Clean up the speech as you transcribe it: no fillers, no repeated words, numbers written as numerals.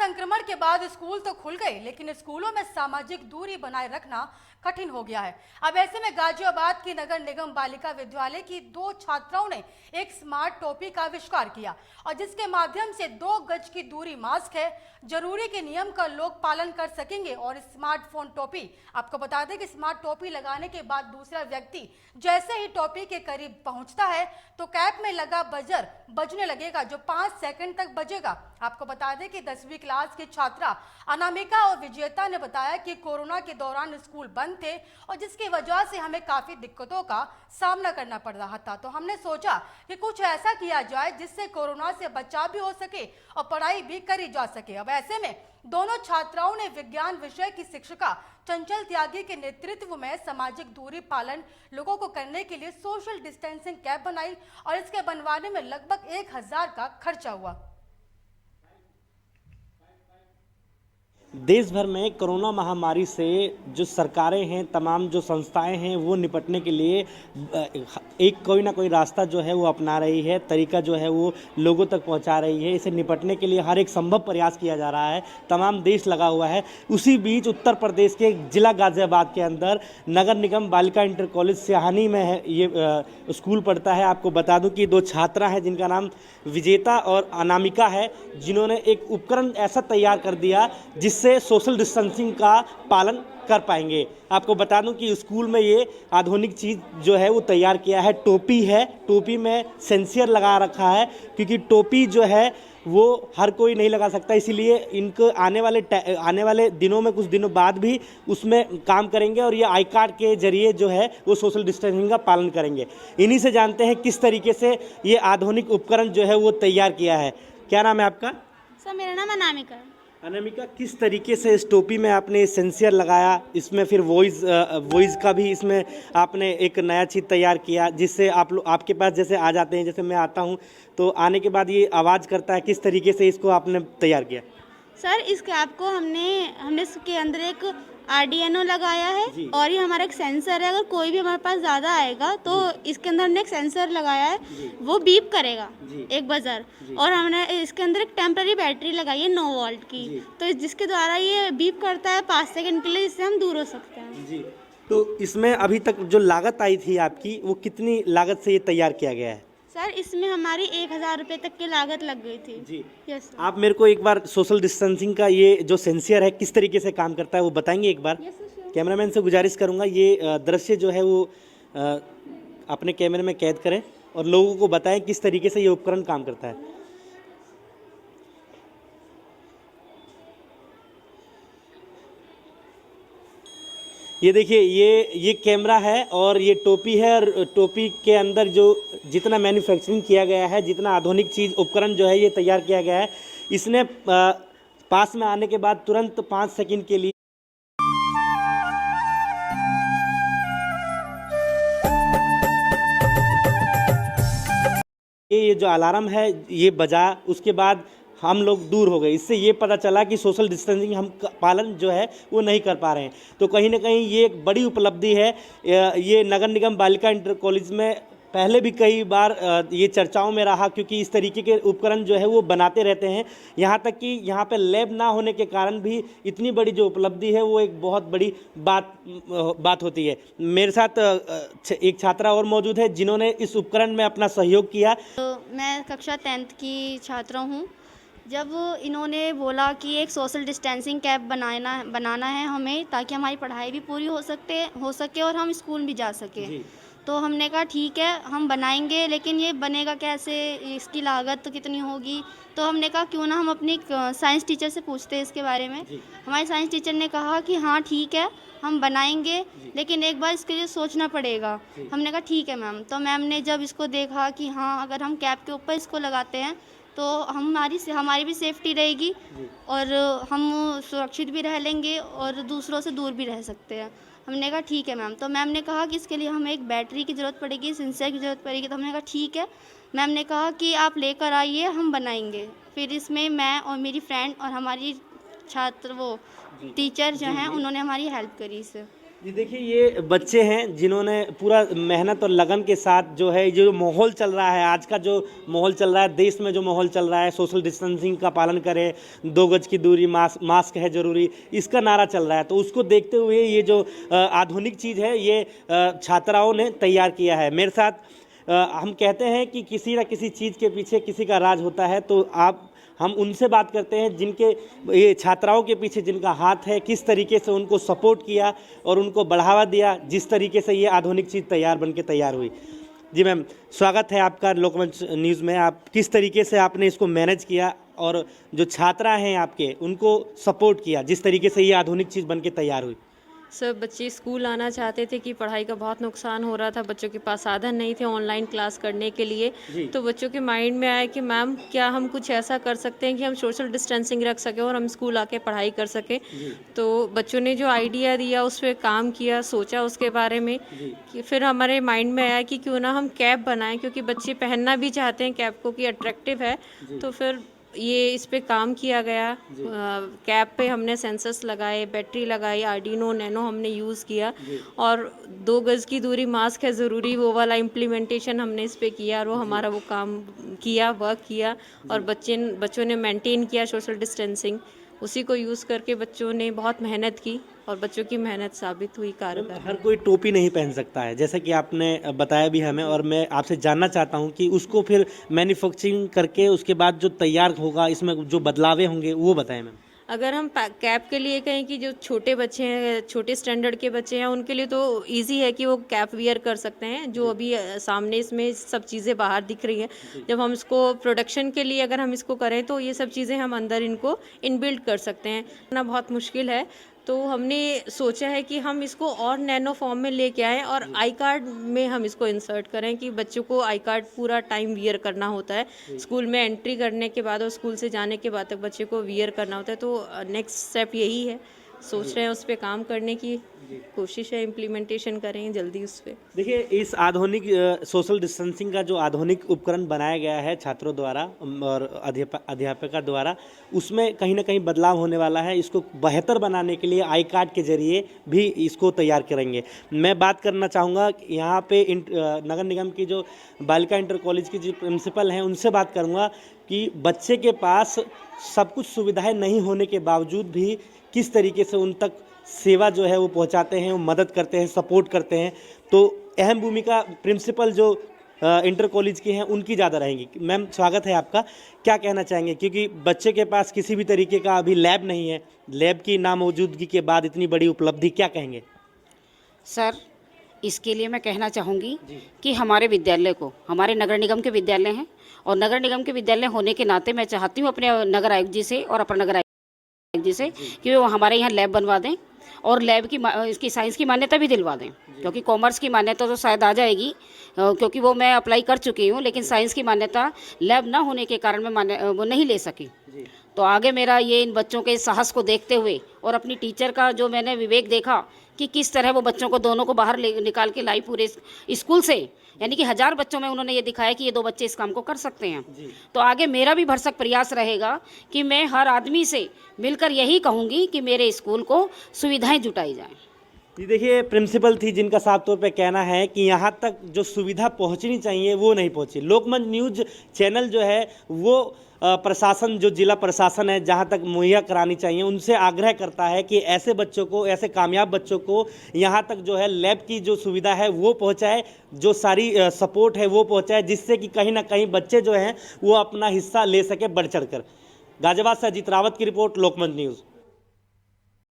संक्रमण के बाद स्कूल तो खुल गए, लेकिन स्कूलों में सामाजिक दूरी बनाए रखना कठिन हो गया है। अब ऐसे में गाजियाबाद की नगर निगम बालिका विद्यालय की 2 छात्राओं ने एक स्मार्ट टोपी का आविष्कार किया और जिसके माध्यम से 2 गज की दूरी मास्क है, जरूरी के नियम का लोग पालन कर सकेंगे। और स्मार्टफोन टोपी, आपको बता दें कि स्मार्ट टोपी लगाने के बाद दूसरा व्यक्ति जैसे ही टोपी के करीब पहुंचता है तो कैप में लगा बजर बजने लगेगा, जो 5 सेकंड तक बजेगा। आपको बता दें कि 10वीं क्लास की छात्रा अनामिका और विजेता ने बताया कि कोरोना के दौरान स्कूल बंद थे और जिसकी वजह से हमें काफी दिक्कतों का सामना करना पड़ रहा था, तो हमने सोचा कि कुछ ऐसा किया जाए जिससे कोरोना से बचाव भी हो सके और पढ़ाई भी करी जा सके। अब ऐसे में दोनों छात्राओं ने विज्ञान विषय की शिक्षिका चंचल त्यागी के नेतृत्व में सामाजिक दूरी पालन लोगों को करने के लिए सोशल डिस्टेंसिंग कैप बनाई और इसके बनवाने में लगभग 1000 का खर्चा हुआ। देश भर में कोरोना महामारी से जो सरकारें हैं, तमाम जो संस्थाएं हैं, वो निपटने के लिए एक कोई ना कोई रास्ता जो है वो अपना रही है, तरीका जो है वो लोगों तक पहुंचा रही है। इसे निपटने के लिए हर एक संभव प्रयास किया जा रहा है, तमाम देश लगा हुआ है। उसी बीच उत्तर प्रदेश के जिला गाजियाबाद के अंदर नगर निगम बालिका इंटर कॉलेज सिहानी में है ये स्कूल पढ़ता है। आपको बता दूं कि 2 छात्रा हैं जिनका नाम विजेता और अनामिका है, जिन्होंने एक उपकरण ऐसा तैयार कर दिया जिससे सोशल डिस्टेंसिंग का पालन कर पाएंगे। आपको बता दूं कि स्कूल में ये आधुनिक चीज़ जो है वो तैयार किया है। टोपी है, टोपी में सेंसर लगा रखा है, क्योंकि टोपी जो है वो हर कोई नहीं लगा सकता, इसीलिए इनको आने वाले दिनों में कुछ दिनों बाद भी उसमें काम करेंगे और ये आई कार्ड के जरिए जो है वो सोशल डिस्टेंसिंग का पालन करेंगे। इन्हीं से जानते हैं किस तरीके से ये आधुनिक उपकरण जो है वो तैयार किया है। क्या नाम है आपका? सर मेरा नाम अनामिका है। अनामिका, किस तरीके से इस टोपी में आपने सेंसर लगाया, इसमें फिर वॉइस का भी इसमें आपने एक नया चीज़ तैयार किया, जिससे आपके पास जैसे आ जाते हैं, जैसे मैं आता हूं तो आने के बाद ये आवाज़ करता है, किस तरीके से इसको आपने तैयार किया? सर इस कैप को हमने इसके अंदर एक आरडीएनओ लगाया है और ये हमारा एक सेंसर है। अगर कोई भी हमारे पास ज़्यादा आएगा तो इसके अंदर हमने एक सेंसर लगाया है, वो बीप करेगा एक बजर। और हमने इसके अंदर एक टेम्पररी बैटरी लगाई है 9 वोल्ट की, तो जिसके द्वारा ये बीप करता है 5 सेकंड के लिए, जिससे हम दूर हो सकते हैं। जी, तो इसमें अभी तक जो लागत आई थी आपकी, वो कितनी लागत से ये तैयार किया गया है? सर इसमें हमारी 1000 रुपये तक की लागत लग गई थी। जी, यस सर। आप मेरे को एक बार सोशल डिस्टेंसिंग का ये जो सेंसर है किस तरीके से काम करता है वो बताएंगे एक बार? Yes sir. कैमरामैन से गुजारिश करूंगा ये दृश्य जो है वो अपने कैमरे में कैद करें और लोगों को बताएं किस तरीके से ये उपकरण काम करता है। ये देखिए, ये कैमरा है और ये टोपी है, और टोपी के अंदर जो जितना मैन्युफैक्चरिंग किया गया है, जितना आधुनिक चीज़ उपकरण जो है ये तैयार किया गया है, इसने पास में आने के बाद तुरंत 5 सेकंड के लिए ये जो अलार्म है ये बजा, उसके बाद हम लोग दूर हो गए। इससे ये पता चला कि सोशल डिस्टेंसिंग हम पालन जो है वो नहीं कर पा रहे हैं। तो कहीं ना कहीं ये एक बड़ी उपलब्धि है। ये नगर निगम बालिका इंटर कॉलेज में पहले भी कई बार ये चर्चाओं में रहा, क्योंकि इस तरीके के उपकरण जो है वो बनाते रहते हैं। यहाँ तक कि यहाँ पे लैब ना होने के कारण भी इतनी बड़ी जो उपलब्धि है वो एक बहुत बड़ी बात होती है। मेरे साथ एक छात्रा और मौजूद है जिन्होंने इस उपकरण में अपना सहयोग किया। तो मैं कक्षा 10th की छात्रा हूँ। जब इन्होंने बोला कि एक सोशल डिस्टेंसिंग कैप बनाना है हमें, ताकि हमारी पढ़ाई भी पूरी हो सके और हम स्कूल भी जा सके, तो हमने कहा ठीक है हम बनाएंगे, लेकिन ये बनेगा कैसे, इसकी लागत तो कितनी होगी। तो हमने कहा क्यों ना हम अपनी साइंस टीचर से पूछते हैं इसके बारे में। हमारे साइंस टीचर ने कहा कि हाँ ठीक है हम बनाएंगे, लेकिन एक बार इसके लिए सोचना पड़ेगा। हमने कहा ठीक है मैम। तो मैम ने जब इसको देखा कि हाँ अगर हम कैप के ऊपर इसको लगाते हैं तो हमारी भी सेफ्टी रहेगी और हम सुरक्षित भी रह लेंगे और दूसरों से दूर भी रह सकते हैं। हमने कहा ठीक है मैम। तो मैम ने कहा कि इसके लिए हमें एक बैटरी की ज़रूरत पड़ेगी, सेंसर की ज़रूरत पड़ेगी। तो हमने कहा ठीक है। मैम ने कहा कि आप लेकर आइए, हम बनाएंगे। फिर इसमें मैं और मेरी फ्रेंड और हमारी छात्र टीचर जो हैं उन्होंने हमारी हेल्प करी इससे। जी देखिए, ये बच्चे हैं जिन्होंने पूरा मेहनत और लगन के साथ जो है, जो माहौल चल रहा है, आज का जो माहौल चल रहा है, देश में जो माहौल चल रहा है, सोशल डिस्टेंसिंग का पालन करें, 2 गज की दूरी, मास्क है ज़रूरी, इसका नारा चल रहा है। तो उसको देखते हुए ये जो आधुनिक चीज़ है, ये छात्राओं ने तैयार किया है। मेरे साथ हम कहते हैं कि किसी न किसी चीज़ के पीछे किसी का राज होता है, तो हम उनसे बात करते हैं जिनके ये छात्राओं के पीछे जिनका हाथ है, किस तरीके से उनको सपोर्ट किया और उनको बढ़ावा दिया, जिस तरीके से ये आधुनिक चीज़ तैयार हुई। जी मैम, स्वागत है आपका लोकमंच न्यूज़ में। आप किस तरीके से आपने इसको मैनेज किया और जो छात्रा हैं आपके, उनको सपोर्ट किया जिस तरीके से ये आधुनिक चीज़ बन के तैयार हुई? सब बच्चे स्कूल आना चाहते थे कि पढ़ाई का बहुत नुकसान हो रहा था, बच्चों के पास साधन नहीं थे ऑनलाइन क्लास करने के लिए। तो बच्चों के माइंड में आया कि मैम क्या हम कुछ ऐसा कर सकते हैं कि हम सोशल डिस्टेंसिंग रख सकें और हम स्कूल आके पढ़ाई कर सकें। तो बच्चों ने जो आइडिया दिया उस पर काम किया, सोचा उसके बारे में कि फिर हमारे माइंड में आया कि क्यों ना हम कैप बनाएं, क्योंकि बच्चे पहनना भी चाहते हैं कैप को कि अट्रैक्टिव है। तो फिर ये इस पे काम किया गया। कैप पे हमने सेंसर्स लगाए, बैटरी लगाई, आर्डिनो नैनो हमने यूज़ किया और 2 गज़ की दूरी, मास्क है ज़रूरी, वो वाला इम्प्लीमेंटेशन हमने इस पे किया और वो हमारा वो काम किया, वर्क किया और बच्चों ने मेंटेन किया सोशल डिस्टेंसिंग। उसी को यूज़ करके बच्चों ने बहुत मेहनत की और बच्चों की मेहनत साबित हुई कारगर। हर कोई टोपी नहीं पहन सकता है, जैसा कि आपने बताया भी हमें, और मैं आपसे जानना चाहता हूं कि उसको फिर मैन्युफैक्चरिंग करके उसके बाद जो तैयार होगा, इसमें जो बदलावे होंगे वो बताएं मैम। अगर हम कैप के लिए कहें कि जो छोटे बच्चे हैं, छोटे स्टैंडर्ड के बच्चे हैं, उनके लिए तो इजी है कि वो कैप वियर कर सकते हैं। जो अभी सामने इसमें सब चीज़ें बाहर दिख रही हैं, जब हम इसको प्रोडक्शन के लिए अगर हम इसको करें तो ये सब चीज़ें हम अंदर इनको इनबिल्ट कर सकते हैं ना, बहुत मुश्किल है। तो हमने सोचा है कि हम इसको और नैनो फॉर्म में लेके आएँ और आई कार्ड में हम इसको इंसर्ट करें कि बच्चों को आई कार्ड पूरा टाइम वियर करना होता है। स्कूल में एंट्री करने के बाद और स्कूल से जाने के बाद तक बच्चे को वियर करना होता है। तो नेक्स्ट स्टेप यही है, सोच रहे हैं उस पर काम करने की कोशिश है, इम्प्लीमेंटेशन करें जल्दी उस पर। देखिए, इस आधुनिक सोशल डिस्टेंसिंग का जो आधुनिक उपकरण बनाया गया है छात्रों द्वारा और अध्यापका द्वारा, उसमें कहीं ना कहीं बदलाव होने वाला है। इसको बेहतर बनाने के लिए आई कार्ड के जरिए भी इसको तैयार करेंगे। मैं बात करना चाहूँगा यहाँ पे नगर निगम की जो बालिका इंटर कॉलेज की जो प्रिंसिपल हैं, उनसे बात करूँगा कि बच्चे के पास सब कुछ सुविधाएँ नहीं होने के बावजूद भी किस तरीके से उन तक सेवा जो है वो पहुंचाते हैं, वो मदद करते हैं, सपोर्ट करते हैं। तो अहम भूमिका प्रिंसिपल जो इंटर कॉलेज की हैं उनकी ज़्यादा रहेंगी। मैम, स्वागत है आपका। क्या कहना चाहेंगे, क्योंकि बच्चे के पास किसी भी तरीके का अभी लैब नहीं है, लैब की नामौजूदगी के बाद इतनी बड़ी उपलब्धि, क्या कहेंगे? सर, इसके लिए मैं कहना चाहूँगी कि हमारे विद्यालय को, हमारे नगर निगम के विद्यालय हैं और नगर निगम के विद्यालय होने के नाते मैं चाहती हूँ अपने नगर आयुक्त जी से और अपर नगर आयुक्त जी से कि वो हमारे यहाँ लैब बनवा दें और लैब की इसकी साइंस की मान्यता भी दिलवा दें, क्योंकि कॉमर्स की मान्यता तो शायद आ जाएगी, क्योंकि वो मैं अप्लाई कर चुकी हूँ, लेकिन साइंस की मान्यता लैब ना होने के कारण मैं वो नहीं ले सकी। तो आगे मेरा ये इन बच्चों के साहस को देखते हुए और अपनी टीचर का जो मैंने विवेक देखा कि किस तरह वो बच्चों को दोनों को बाहर निकाल के लाई पूरे स्कूल से, यानी कि 1000 बच्चों में उन्होंने ये दिखाया कि ये 2 बच्चे इस काम को कर सकते हैं। तो आगे मेरा भी भरसक प्रयास रहेगा कि मैं हर आदमी से मिलकर यही कहूँगी कि मेरे स्कूल को सुविधाएं जुटाई जाएं। जी देखिए, प्रिंसिपल थी जिनका साफ तौर पे कहना है कि यहाँ तक जो सुविधा पहुँचनी चाहिए वो नहीं पहुँची। लोकमंच न्यूज़ चैनल जो है वो प्रशासन, जो जिला प्रशासन है, जहाँ तक मुहैया करानी चाहिए, उनसे आग्रह करता है कि ऐसे बच्चों को, ऐसे कामयाब बच्चों को यहाँ तक जो है लैब की जो सुविधा है वो पहुँचाए, जो सारी सपोर्ट है वो पहुँचाए, जिससे कि कहीं ना कहीं बच्चे जो हैं वो अपना हिस्सा ले सके बढ़ चढ़ कर। गाजियाबाद से अजीत रावत की रिपोर्ट, लोकमंच न्यूज़।